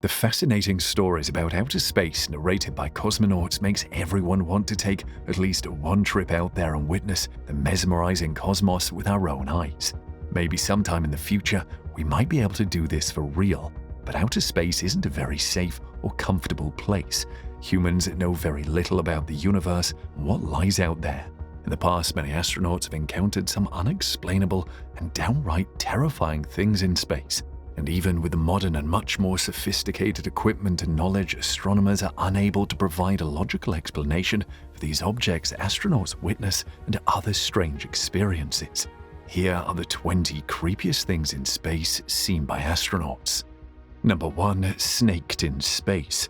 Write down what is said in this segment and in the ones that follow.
The fascinating stories about outer space narrated by cosmonauts makes everyone want to take at least one trip out there and witness the mesmerizing cosmos with our own eyes. Maybe sometime in the future, we might be able to do this for real, but outer space isn't a very safe or comfortable place. Humans know very little about the universe and what lies out there. In the past, many astronauts have encountered some unexplainable and downright terrifying things in space. And even with the modern and much more sophisticated equipment and knowledge, astronomers are unable to provide a logical explanation for these objects astronauts witness and other strange experiences. Here are the 20 creepiest things in space seen by astronauts. Number 1. Snaked in space.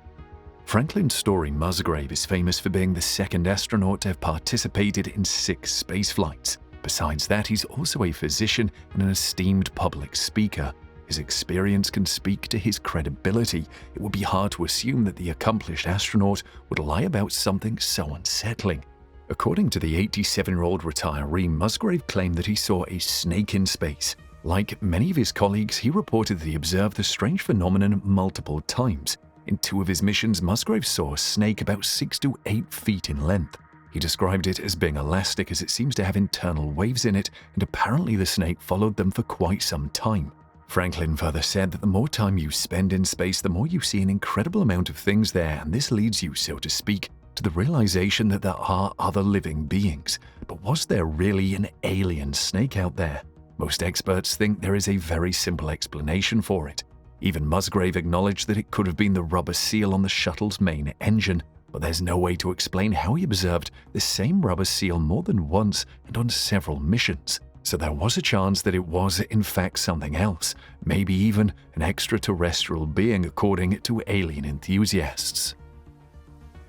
Franklin Story Musgrave is famous for being the second astronaut to have participated in 6 space flights. Besides that, he's also a physician and an esteemed public speaker. His experience can speak to his credibility. It would be hard to assume that the accomplished astronaut would lie about something so unsettling. According to the 87-year-old retiree, Musgrave claimed that he saw a snake in space. Like many of his colleagues, he reported that he observed the strange phenomenon multiple times. In 2 of his missions, Musgrave saw a snake about 6 to 8 feet in length. He described it as being elastic as it seems to have internal waves in it, and apparently the snake followed them for quite some time. Franklin further said that the more time you spend in space, the more you see an incredible amount of things there, and this leads you, so to speak, to the realization that there are other living beings. But was there really an alien snake out there? Most experts think there is a very simple explanation for it. Even Musgrave acknowledged that it could have been the rubber seal on the shuttle's main engine, but there's no way to explain how he observed the same rubber seal more than once and on several missions. So there was a chance that it was in fact something else, maybe even an extraterrestrial being according to alien enthusiasts.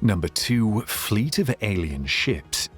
Number 2. Fleet of alien ships.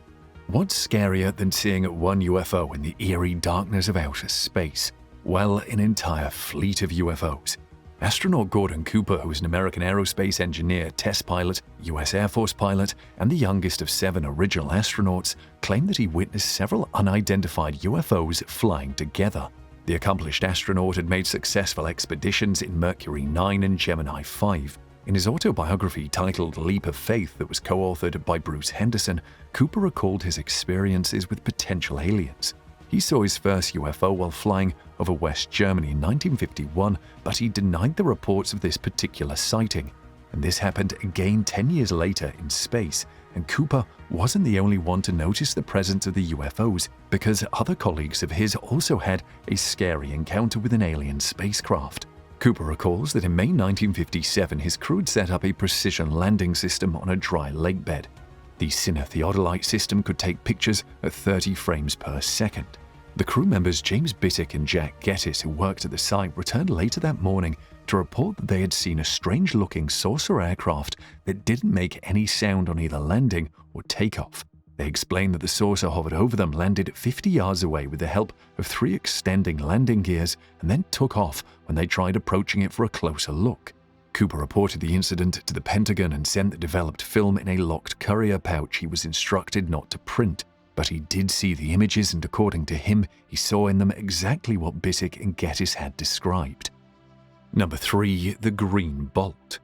What's scarier than seeing one UFO in the eerie darkness of outer space? Well, an entire fleet of UFOs. Astronaut Gordon Cooper, who is an American aerospace engineer, test pilot, U.S. Air Force pilot, and the youngest of 7 original astronauts, claimed that he witnessed several unidentified UFOs flying together. The accomplished astronaut had made successful expeditions in Mercury 9 and Gemini 5. In his autobiography titled Leap of Faith that was co-authored by Bruce Henderson, Cooper recalled his experiences with potential aliens. He saw his first UFO while flying over West Germany in 1951, but he denied the reports of this particular sighting. And this happened again 10 years later in space, and Cooper wasn't the only one to notice the presence of the UFOs, because other colleagues of his also had a scary encounter with an alien spacecraft. Cooper recalls that in May 1957, his crew had set up a precision landing system on a dry lake bed. The cinetheodolite system could take pictures at 30 frames per second. The crew members James Bittick and Jack Gettis, who worked at the site, returned later that morning to report that they had seen a strange-looking saucer aircraft that didn't make any sound on either landing or takeoff. They explained that the saucer hovered over them, landed 50 yards away with the help of 3 extending landing gears, and then took off when they tried approaching it for a closer look. Cooper reported the incident to the Pentagon and sent the developed film in a locked courier pouch he was instructed not to print. But he did see the images, and according to him, he saw in them exactly what Bittick and Gettis had described. Number 3. The Green Bolt.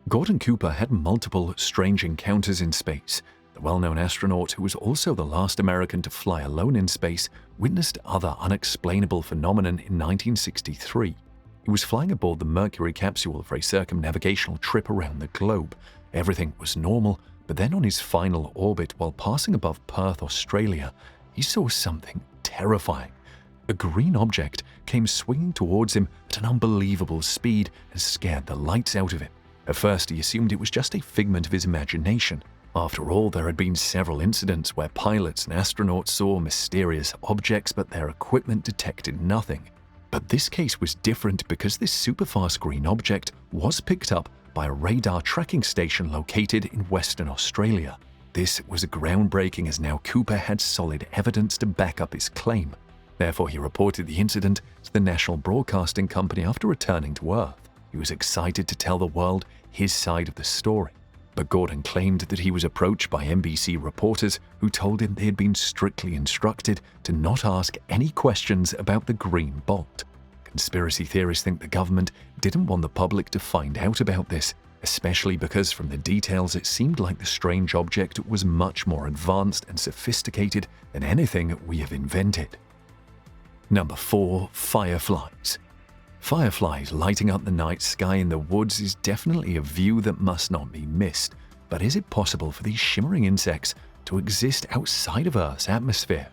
Gordon Cooper had multiple strange encounters in space. The well-known astronaut, who was also the last American to fly alone in space, witnessed other unexplainable phenomenon in 1963. He was flying aboard the Mercury capsule for a circumnavigational trip around the globe. Everything was normal, but then on his final orbit, while passing above Perth, Australia, he saw something terrifying. A green object came swinging towards him at an unbelievable speed and scared the lights out of him. At first, he assumed it was just a figment of his imagination. After all, there had been several incidents where pilots and astronauts saw mysterious objects, but their equipment detected nothing. But this case was different because this superfast green object was picked up by a radar tracking station located in Western Australia. This was groundbreaking, as now Cooper had solid evidence to back up his claim. Therefore, he reported the incident to the National Broadcasting Company after returning to Earth. He was excited to tell the world his side of the story. But Gordon claimed that he was approached by NBC reporters who told him they had been strictly instructed to not ask any questions about the green bolt. Conspiracy theorists think the government didn't want the public to find out about this, especially because from the details it seemed like the strange object was much more advanced and sophisticated than anything we have invented. Number 4. Fireflies. Fireflies lighting up the night sky in the woods is definitely a view that must not be missed, but is it possible for these shimmering insects to exist outside of Earth's atmosphere?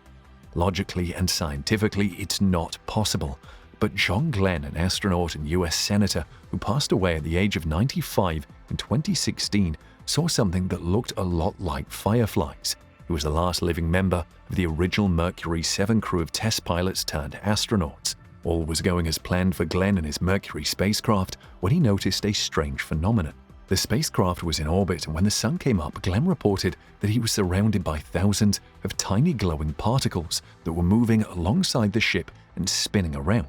Logically and scientifically, it's not possible. But John Glenn, an astronaut and US Senator who passed away at the age of 95 in 2016, saw something that looked a lot like fireflies. He was the last living member of the original Mercury 7 crew of test pilots turned astronauts. All was going as planned for Glenn and his Mercury spacecraft when he noticed a strange phenomenon. The spacecraft was in orbit, and when the sun came up, Glenn reported that he was surrounded by thousands of tiny glowing particles that were moving alongside the ship and spinning around.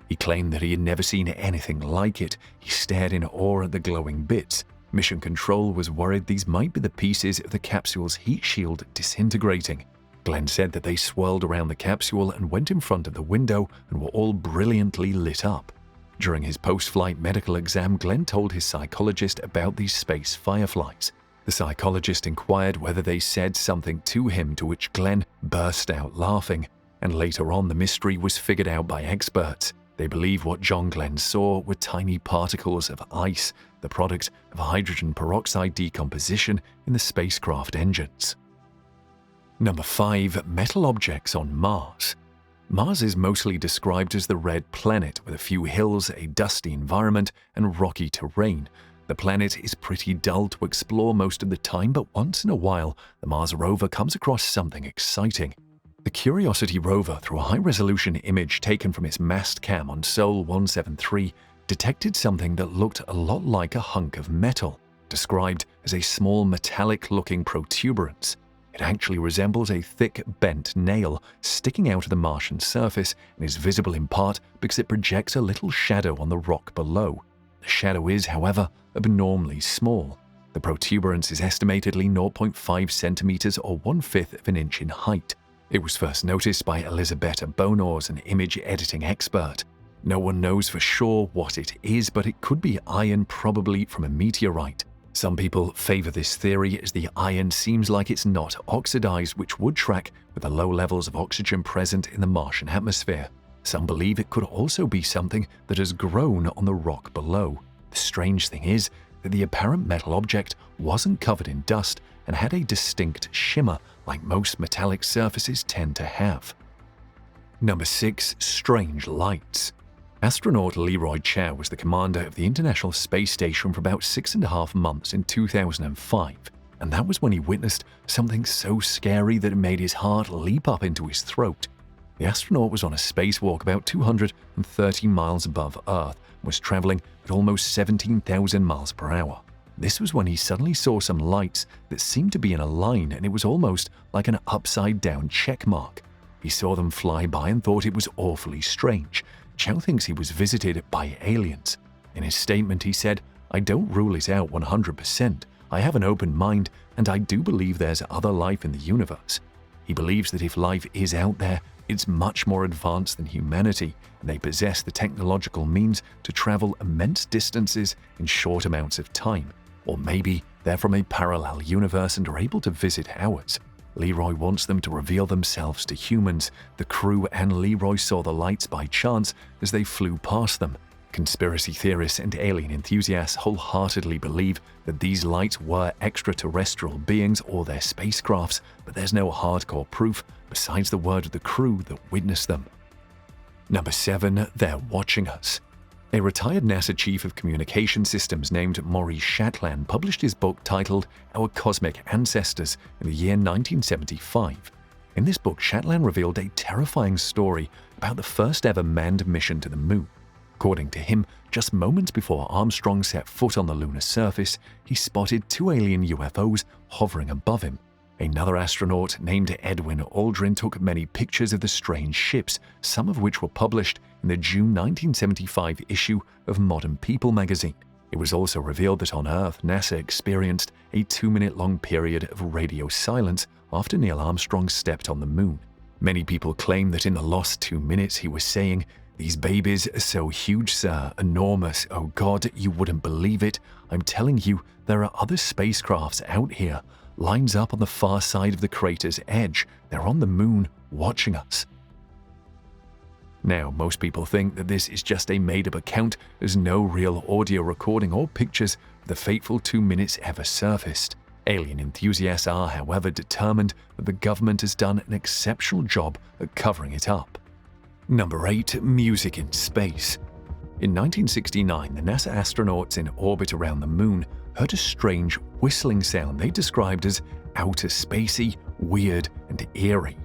He claimed that he had never seen anything like it. He stared in awe at the glowing bits. Mission Control was worried these might be the pieces of the capsule's heat shield disintegrating. Glenn said that they swirled around the capsule and went in front of the window and were all brilliantly lit up. During his post-flight medical exam, Glenn told his psychologist about these space fireflies. The psychologist inquired whether they said something to him, to which Glenn burst out laughing, and later on the mystery was figured out by experts. They believe what John Glenn saw were tiny particles of ice, the product of hydrogen peroxide decomposition in the spacecraft engines. Number 5. Metal objects on Mars. Mars is mostly described as the red planet with a few hills, a dusty environment, and rocky terrain. The planet is pretty dull to explore most of the time, but once in a while, the Mars rover comes across something exciting. The Curiosity rover, through a high-resolution image taken from its mast cam on Sol 173, detected something that looked a lot like a hunk of metal, described as a small metallic-looking protuberance. It actually resembles a thick, bent nail sticking out of the Martian surface and is visible in part because it projects a little shadow on the rock below. The shadow is, however, abnormally small. The protuberance is estimatedly 0.5 centimeters or 1/5 of an inch in height. It was first noticed by Elisabetta Bonors, an image editing expert. No one knows for sure what it is, but it could be iron, probably from a meteorite. Some people favor this theory as the iron seems like it's not oxidized, which would track with the low levels of oxygen present in the Martian atmosphere. Some believe it could also be something that has grown on the rock below. The strange thing is that the apparent metal object wasn't covered in dust and had a distinct shimmer like most metallic surfaces tend to have. Number 6. Strange lights. Astronaut Leroy Chow was the commander of the International Space Station for about 6.5 months in 2005, and that was when he witnessed something so scary that it made his heart leap up into his throat. The astronaut was on a spacewalk about 230 miles above Earth and was traveling at almost 17,000 miles per hour. This was when he suddenly saw some lights that seemed to be in a line, and it was almost like an upside-down check mark. He saw them fly by and thought it was awfully strange. Chow thinks he was visited by aliens. In his statement, he said, "I don't rule it out 100%. I have an open mind, and I do believe there's other life in the universe." He believes that if life is out there, it's much more advanced than humanity, and they possess the technological means to travel immense distances in short amounts of time. Or maybe they're from a parallel universe and are able to visit ours. Leroy wants them to reveal themselves to humans. The crew and Leroy saw the lights by chance as they flew past them. Conspiracy theorists and alien enthusiasts wholeheartedly believe that these lights were extraterrestrial beings or their spacecrafts, but there's no hardcore proof besides the word of the crew that witnessed them. Number 7. They're watching us. A retired NASA chief of communication systems named Maurice Chatelain published his book titled Our Cosmic Ancestors in the year 1975. In this book, Chatelain revealed a terrifying story about the first ever manned mission to the moon. According to him, just moments before Armstrong set foot on the lunar surface, he spotted 2 alien UFOs hovering above him. Another astronaut named Edwin Aldrin took many pictures of the strange ships, some of which were published in the June 1975 issue of Modern People magazine. It was also revealed that on Earth, NASA experienced a 2-minute-long period of radio silence after Neil Armstrong stepped on the moon. Many people claim that in the lost 2 minutes he was saying, "These babies are so huge, sir, enormous. Oh God, you wouldn't believe it. I'm telling you, there are other spacecrafts out here. Lines up on the far side of the crater's edge. They're on the moon, watching us." Now, most people think that this is just a made-up account, as no real audio recording or pictures of the fateful 2 minutes ever surfaced. Alien enthusiasts are, however, determined that the government has done an exceptional job at covering it up. Number 8. Music in space. In 1969, the NASA astronauts in orbit around the moon heard a strange whistling sound they described as outer spacey, weird, and eerie.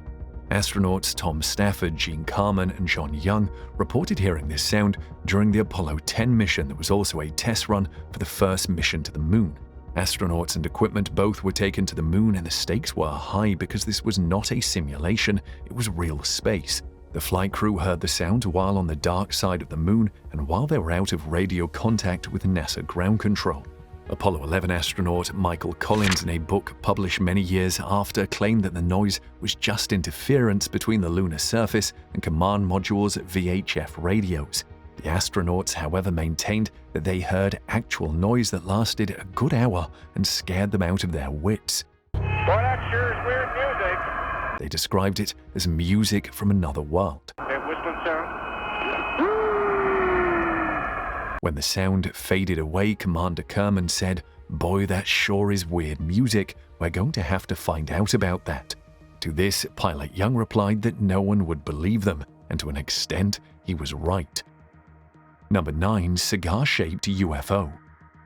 Astronauts Tom Stafford, Gene Carman, and John Young reported hearing this sound during the Apollo 10 mission that was also a test run for the first mission to the moon. Astronauts and equipment both were taken to the moon, and the stakes were high because this was not a simulation, it was real space. The flight crew heard the sound while on the dark side of the moon and while they were out of radio contact with NASA ground control. Apollo 11 astronaut Michael Collins, in a book published many years after, claimed that the noise was just interference between the lunar surface and command module's VHF radios. The astronauts, however, maintained that they heard actual noise that lasted a good hour and scared them out of their wits. Boy, that sure is weird music. They described it as music from another world. That whistling sound? When the sound faded away, Commander Kerman said, "Boy, that sure is weird music. We're going to have to find out about that." To this, Pilot Young replied that no one would believe them, and to an extent, he was right. Number 9. Cigar-shaped UFO.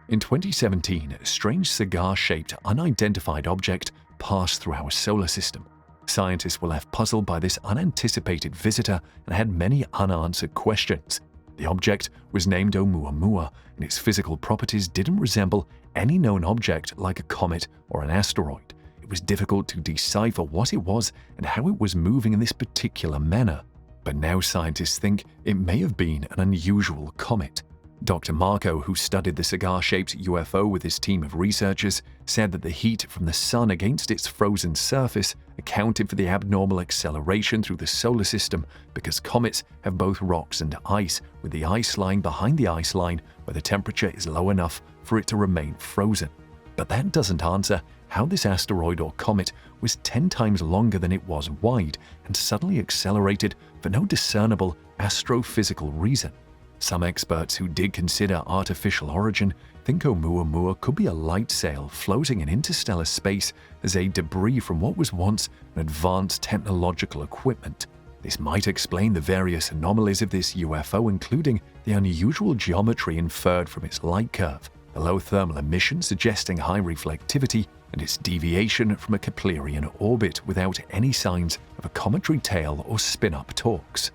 In 2017, a strange cigar-shaped, unidentified object passed through our solar system. Scientists were left puzzled by this unanticipated visitor and had many unanswered questions. The object was named Oumuamua, and its physical properties didn't resemble any known object like a comet or an asteroid. It was difficult to decipher what it was and how it was moving in this particular manner. But now scientists think it may have been an unusual comet. Dr. Marco, who studied the cigar-shaped UFO with his team of researchers, said that the heat from the sun against its frozen surface accounted for the abnormal acceleration through the solar system, because comets have both rocks and ice, with the ice lying behind the ice line where the temperature is low enough for it to remain frozen. But that doesn't answer how this asteroid or comet was 10 times longer than it was wide and suddenly accelerated for no discernible astrophysical reason. Some experts who did consider artificial origin think Oumuamua could be a light sail floating in interstellar space as a debris from what was once an advanced technological equipment. This might explain the various anomalies of this UFO, including the unusual geometry inferred from its light curve, the low thermal emission suggesting high reflectivity, and its deviation from a Keplerian orbit without any signs of a cometary tail or spin-up torques.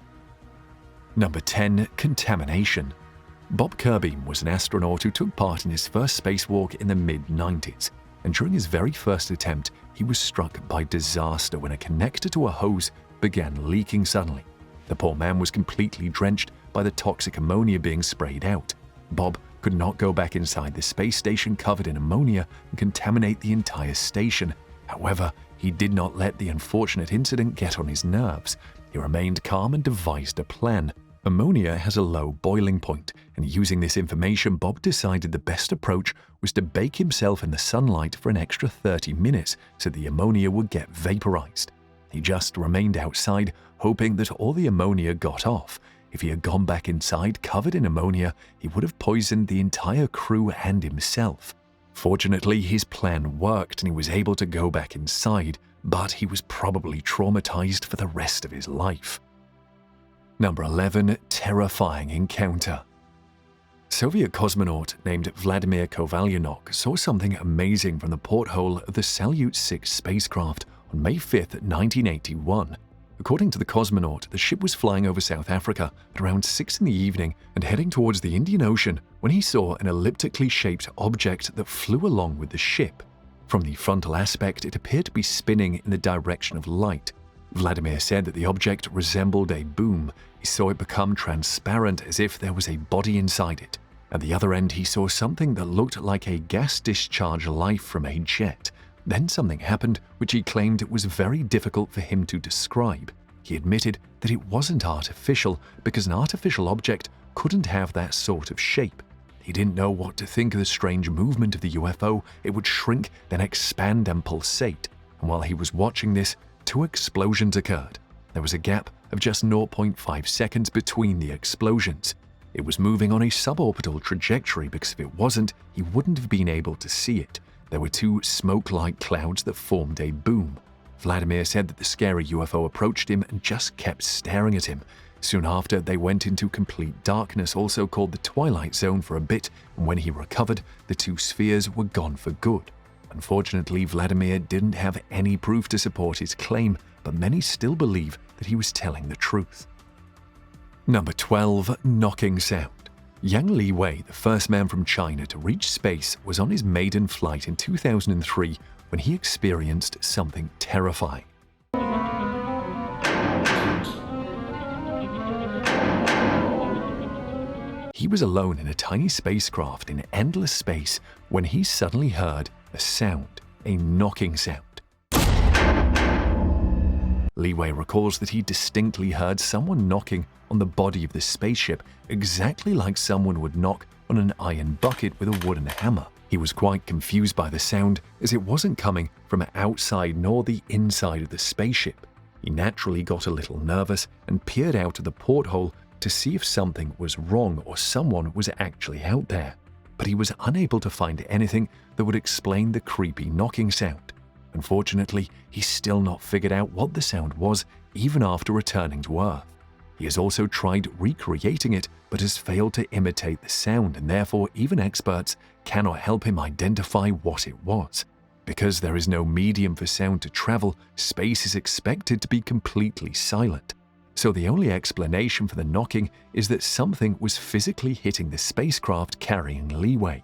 Number 10. Contamination. Bob Kirby was an astronaut who took part in his first spacewalk in the mid-90s, and during his very first attempt, he was struck by disaster when a connector to a hose began leaking suddenly. The poor man was completely drenched by the toxic ammonia being sprayed out. Bob could not go back inside the space station covered in ammonia and contaminate the entire station. However, he did not let the unfortunate incident get on his nerves. He remained calm and devised a plan. Ammonia has a low boiling point, and using this information, Bob decided the best approach was to bake himself in the sunlight for an extra 30 minutes so the ammonia would get vaporized. He just remained outside, hoping that all the ammonia got off. If he had gone back inside covered in ammonia, he would have poisoned the entire crew and himself. Fortunately, his plan worked and he was able to go back inside, but he was probably traumatized for the rest of his life. Number 11. Terrifying encounter. Soviet cosmonaut named Vladimir Kovalyonok saw something amazing from the porthole of the Salyut 6 spacecraft on May 5, 1981. According to the cosmonaut, the ship was flying over South Africa at around 6 in the evening and heading towards the Indian Ocean when he saw an elliptically shaped object that flew along with the ship. From the frontal aspect, it appeared to be spinning in the direction of light. Vladimir said that the object resembled a boom. He saw it become transparent as if there was a body inside it. At the other end, he saw something that looked like a gas discharge life from a jet. Then something happened which he claimed it was very difficult for him to describe. he admitted that it wasn't artificial because an artificial object couldn't have that sort of shape. He didn't know what to think of the strange movement of the UFO. It would shrink, then expand and pulsate. And while he was watching this, 2 explosions occurred. There was a gap of just 0.5 seconds between the explosions. It was moving on a suborbital trajectory because if it wasn't, he wouldn't have been able to see it. There were 2 smoke-like clouds that formed a boom. Vladimir said that the scary UFO approached him and just kept staring at him. Soon after, they went into complete darkness, also called the Twilight Zone, for a bit, and when he recovered, the 2 spheres were gone for good. Unfortunately, Vladimir didn't have any proof to support his claim, but many still believe that he was telling the truth. Number 12. Knocking sound. Yang Liwei, the first man from China to reach space, was on his maiden flight in 2003 when he experienced something terrifying. He was alone in a tiny spacecraft in endless space when he suddenly heard a sound, a knocking sound. Liwei recalls that he distinctly heard someone knocking on the body of the spaceship, exactly like someone would knock on an iron bucket with a wooden hammer. He was quite confused by the sound, as it wasn't coming from outside nor the inside of the spaceship. He naturally got a little nervous and peered out of the porthole to see if something was wrong or someone was actually out there. But he was unable to find anything that would explain the creepy knocking sound. Unfortunately, he's still not figured out what the sound was even after returning to Earth. He has also tried recreating it, but has failed to imitate the sound, and therefore even experts cannot help him identify what it was. Because there is no medium for sound to travel, space is expected to be completely silent. So the only explanation for the knocking is that something was physically hitting the spacecraft carrying Liwei.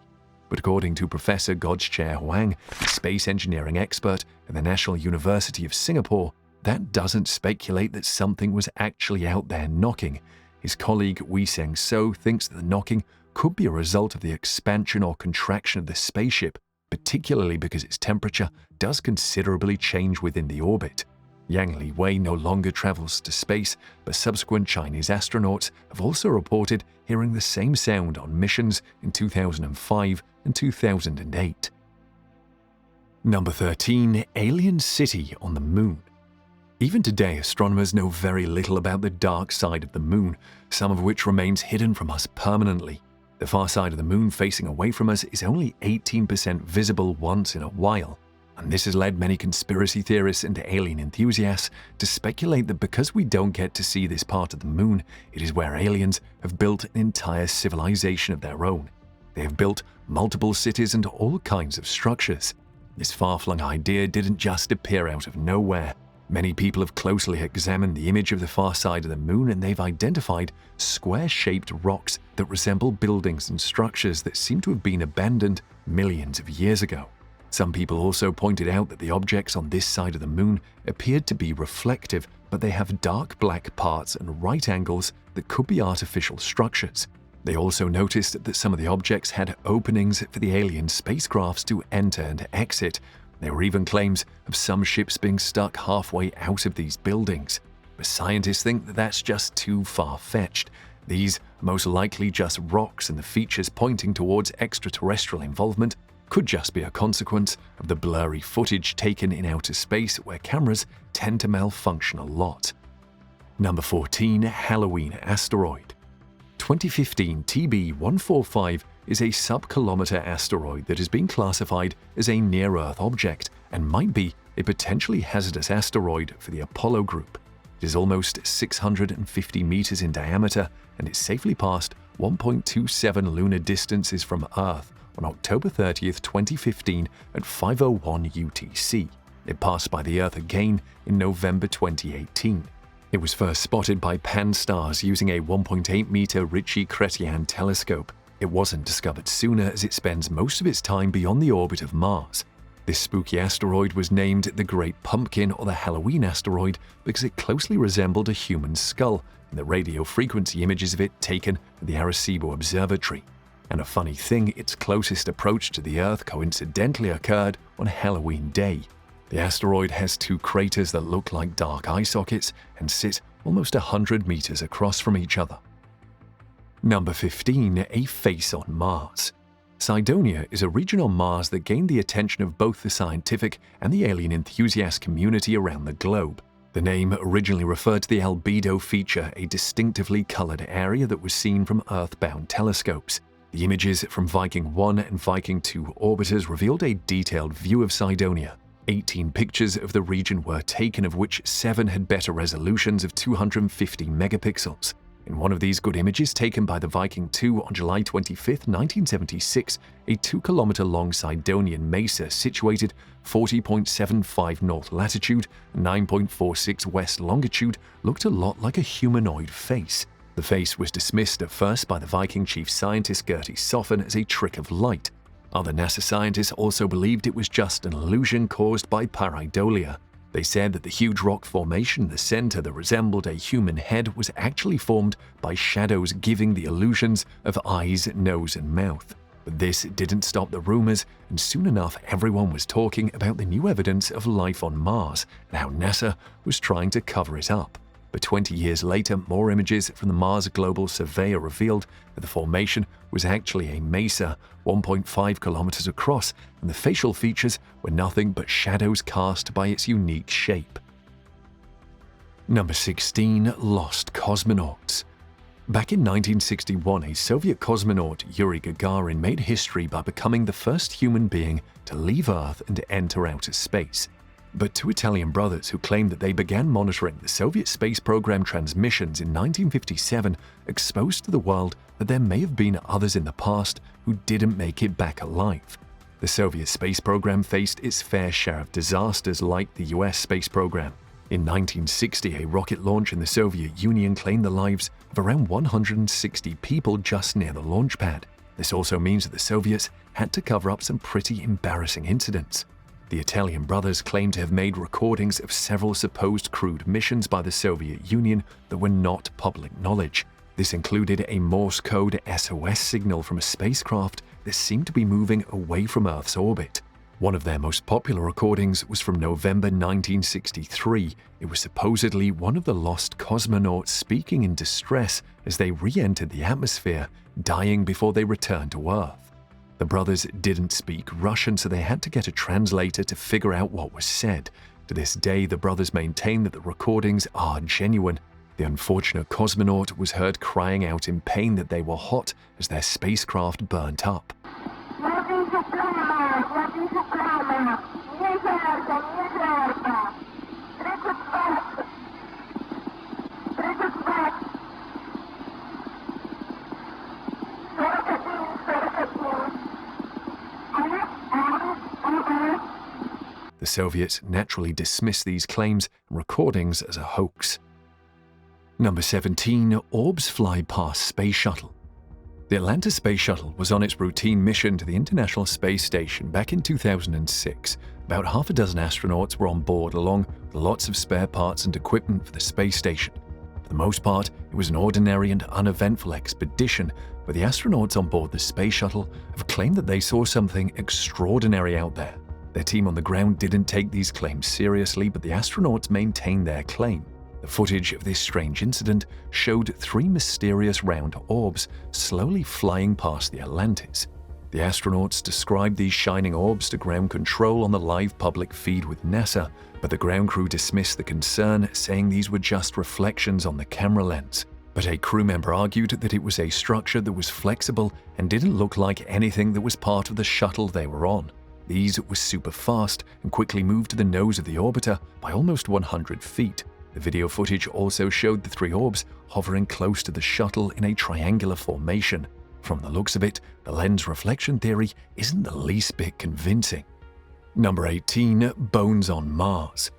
But according to Professor Godchair Huang, a space engineering expert at the National University of Singapore, that doesn't speculate that something was actually out there knocking. His colleague Wei Seng So thinks that the knocking could be a result of the expansion or contraction of the spaceship, particularly because its temperature does considerably change within the orbit. Yang Liwei no longer travels to space, but subsequent Chinese astronauts have also reported hearing the same sound on missions in 2005 and 2008. Number 13. Alien City on the Moon. Even today, astronomers know very little about the dark side of the Moon, some of which remains hidden from us permanently. The far side of the Moon facing away from us is only 18% visible once in a while. And this has led many conspiracy theorists and alien enthusiasts to speculate that because we don't get to see this part of the Moon, it is where aliens have built an entire civilization of their own. They have built multiple cities and all kinds of structures. This far-flung idea didn't just appear out of nowhere. Many people have closely examined the image of the far side of the Moon, and they've identified square-shaped rocks that resemble buildings and structures that seem to have been abandoned millions of years ago. Some people also pointed out that the objects on this side of the Moon appeared to be reflective, but they have dark black parts and right angles that could be artificial structures. They also noticed that some of the objects had openings for the alien spacecrafts to enter and exit. There were even claims of some ships being stuck halfway out of these buildings. But scientists think that that's just too far-fetched. These are most likely just rocks, and the features pointing towards extraterrestrial involvement could just be a consequence of the blurry footage taken in outer space where cameras tend to malfunction a lot. Number 14. Halloween Asteroid. 2015 TB145 is a sub-kilometer asteroid that has been classified as a near-Earth object and might be a potentially hazardous asteroid for the Apollo group. It is almost 650 meters in diameter, and it safely passed 1.27 lunar distances from Earth on October 30th, 2015 at 5:01 UTC. It passed by the Earth again in November 2018. It was first spotted by Pan-STARRS using a 1.8-meter Ritchie-Chrétien telescope. It wasn't discovered sooner, as it spends most of its time beyond the orbit of Mars. This spooky asteroid was named the Great Pumpkin, or the Halloween asteroid, because it closely resembled a human skull in the radio frequency images of it taken at the Arecibo Observatory. And a funny thing, its closest approach to the Earth coincidentally occurred on Halloween Day. The asteroid has two craters that look like dark eye sockets and sit almost 100 meters across from each other. Number 15. A face on Mars. Cydonia is a region on Mars that gained the attention of both the scientific and the alien enthusiast community around the globe. The name originally referred to the albedo feature, a distinctively colored area that was seen from Earth-bound telescopes. The images from Viking 1 and Viking 2 orbiters revealed a detailed view of Cydonia. 18 pictures of the region were taken, of which 7 had better resolutions of 250 megapixels. In one of these good images taken by the Viking 2 on July 25, 1976, a 2-kilometer-long Cydonian mesa situated 40.75 north latitude and 9.46 west longitude looked a lot like a humanoid face. The face was dismissed at first by the Viking chief scientist Gertie Soffen as a trick of light. Other NASA scientists also believed it was just an illusion caused by pareidolia. They said that the huge rock formation in the center that resembled a human head was actually formed by shadows giving the illusions of eyes, nose, and mouth. But this didn't stop the rumors, and soon enough everyone was talking about the new evidence of life on Mars and how NASA was trying to cover it up. But 20 years later, more images from the Mars Global Surveyor revealed that the formation was actually a mesa 1.5 kilometers across, and the facial features were nothing but shadows cast by its unique shape. Number 16. Lost cosmonauts. Back in 1961, a Soviet cosmonaut, Yuri Gagarin, made history by becoming the first human being to leave Earth and enter outer space. But two Italian brothers who claimed that they began monitoring the Soviet space program transmissions in 1957 exposed to the world that there may have been others in the past who didn't make it back alive. The Soviet space program faced its fair share of disasters like the US space program. In 1960, a rocket launch in the Soviet Union claimed the lives of around 160 people just near the launch pad. This also means that the Soviets had to cover up some pretty embarrassing incidents. The Italian brothers claim to have made recordings of several supposed crewed missions by the Soviet Union that were not public knowledge. This included a Morse code SOS signal from a spacecraft that seemed to be moving away from Earth's orbit. One of their most popular recordings was from November 1963. It was supposedly one of the lost cosmonauts speaking in distress as they re-entered the atmosphere, dying before they returned to Earth. The brothers didn't speak Russian, so they had to get a translator to figure out what was said. To this day, the brothers maintain that the recordings are genuine. The unfortunate cosmonaut was heard crying out in pain that they were hot as their spacecraft burnt up. The Soviets naturally dismissed these claims and recordings as a hoax. Number 17. Orbs fly past Space Shuttle. The Atlanta Space Shuttle was on its routine mission to the International Space Station back in 2006. About half a dozen astronauts were on board, along with lots of spare parts and equipment for the space station. For the most part, it was an ordinary and uneventful expedition, but the astronauts on board the Space Shuttle have claimed that they saw something extraordinary out there. Their team on the ground didn't take these claims seriously, but the astronauts maintained their claim. The footage of this strange incident showed 3 mysterious round orbs slowly flying past the Atlantis. The astronauts described these shining orbs to ground control on the live public feed with NASA, but the ground crew dismissed the concern, saying these were just reflections on the camera lens. But a crew member argued that it was a structure that was flexible and didn't look like anything that was part of the shuttle they were on. These were super fast and quickly moved to the nose of the orbiter by almost 100 feet. The video footage also showed the 3 orbs hovering close to the shuttle in a triangular formation. From the looks of it, the lens reflection theory isn't the least bit convincing. Number 18. Bones on Mars.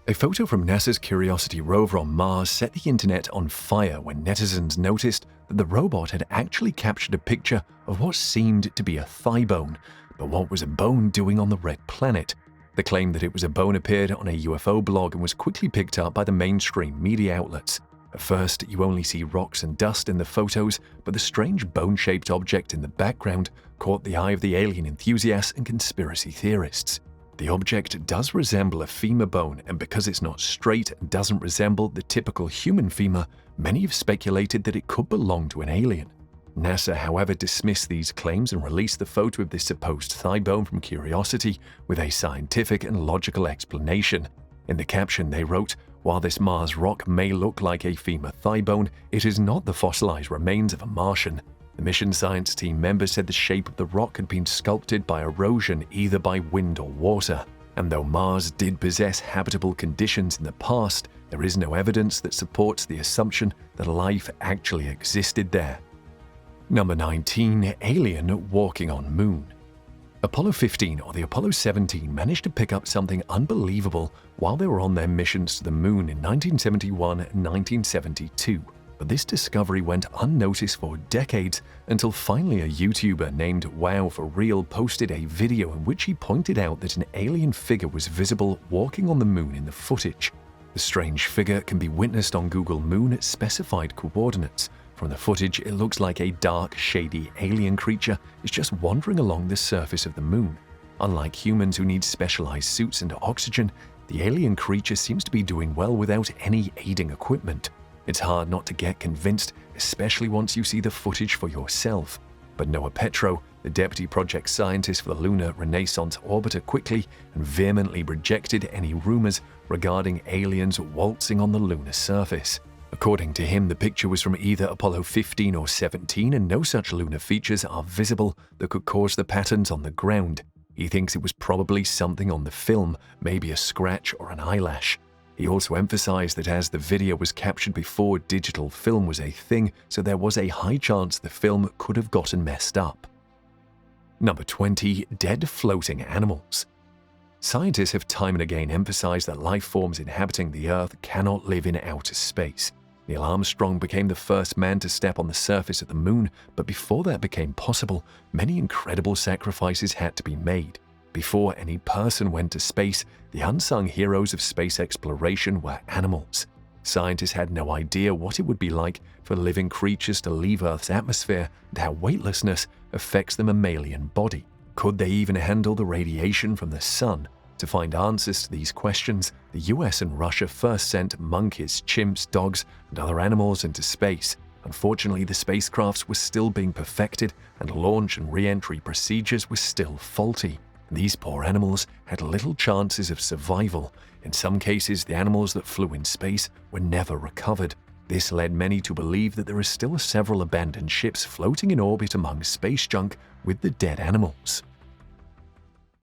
A photo from NASA's Curiosity rover on Mars set the internet on fire when netizens noticed that the robot had actually captured a picture of what seemed to be a thigh bone. But what was a bone doing on the red planet? The claim that it was a bone appeared on a UFO blog and was quickly picked up by the mainstream media outlets. At first, you only see rocks and dust in the photos, but the strange bone-shaped object in the background caught the eye of the alien enthusiasts and conspiracy theorists. The object does resemble a femur bone, and because it's not straight and doesn't resemble the typical human femur, many have speculated that it could belong to an alien. NASA, however, dismissed these claims and released the photo of this supposed thigh bone from Curiosity with a scientific and logical explanation. In the caption, they wrote, "While this Mars rock may look like a femur thigh bone, it is not the fossilized remains of a Martian." The mission science team members said the shape of the rock had been sculpted by erosion either by wind or water. And though Mars did possess habitable conditions in the past, there is no evidence that supports the assumption that life actually existed there. Number 19. Alien walking on moon. Apollo 15 or the Apollo 17 managed to pick up something unbelievable while they were on their missions to the moon in 1971 and 1972. But this discovery went unnoticed for decades until finally a YouTuber named Wow for Real posted a video in which he pointed out that an alien figure was visible walking on the moon in the footage. The strange figure can be witnessed on Google Moon at specified coordinates. From the footage, it looks like a dark, shady alien creature is just wandering along the surface of the moon. Unlike humans who need specialized suits and oxygen, the alien creature seems to be doing well without any aiding equipment. It's hard not to get convinced, especially once you see the footage for yourself. But Noah Petro, the deputy project scientist for the Lunar Renaissance Orbiter, quickly and vehemently rejected any rumors regarding aliens waltzing on the lunar surface. According to him, the picture was from either Apollo 15 or 17, and no such lunar features are visible that could cause the patterns on the ground. He thinks it was probably something on the film, maybe a scratch or an eyelash. He also emphasized that as the video was captured before digital film was a thing, so there was a high chance the film could have gotten messed up. Number 20. Dead floating animals. Scientists have time and again emphasized that life forms inhabiting the Earth cannot live in outer space. Neil Armstrong became the first man to step on the surface of the moon, but before that became possible, many incredible sacrifices had to be made. Before any person went to space, the unsung heroes of space exploration were animals. Scientists had no idea what it would be like for living creatures to leave Earth's atmosphere and how weightlessness affects the mammalian body. Could they even handle the radiation from the sun? To find answers to these questions, the US and Russia first sent monkeys, chimps, dogs, and other animals into space. Unfortunately, the spacecrafts were still being perfected, and launch and re-entry procedures were still faulty. These poor animals had little chances of survival. In some cases, the animals that flew in space were never recovered. This led many to believe that there are still several abandoned ships floating in orbit among space junk with the dead animals.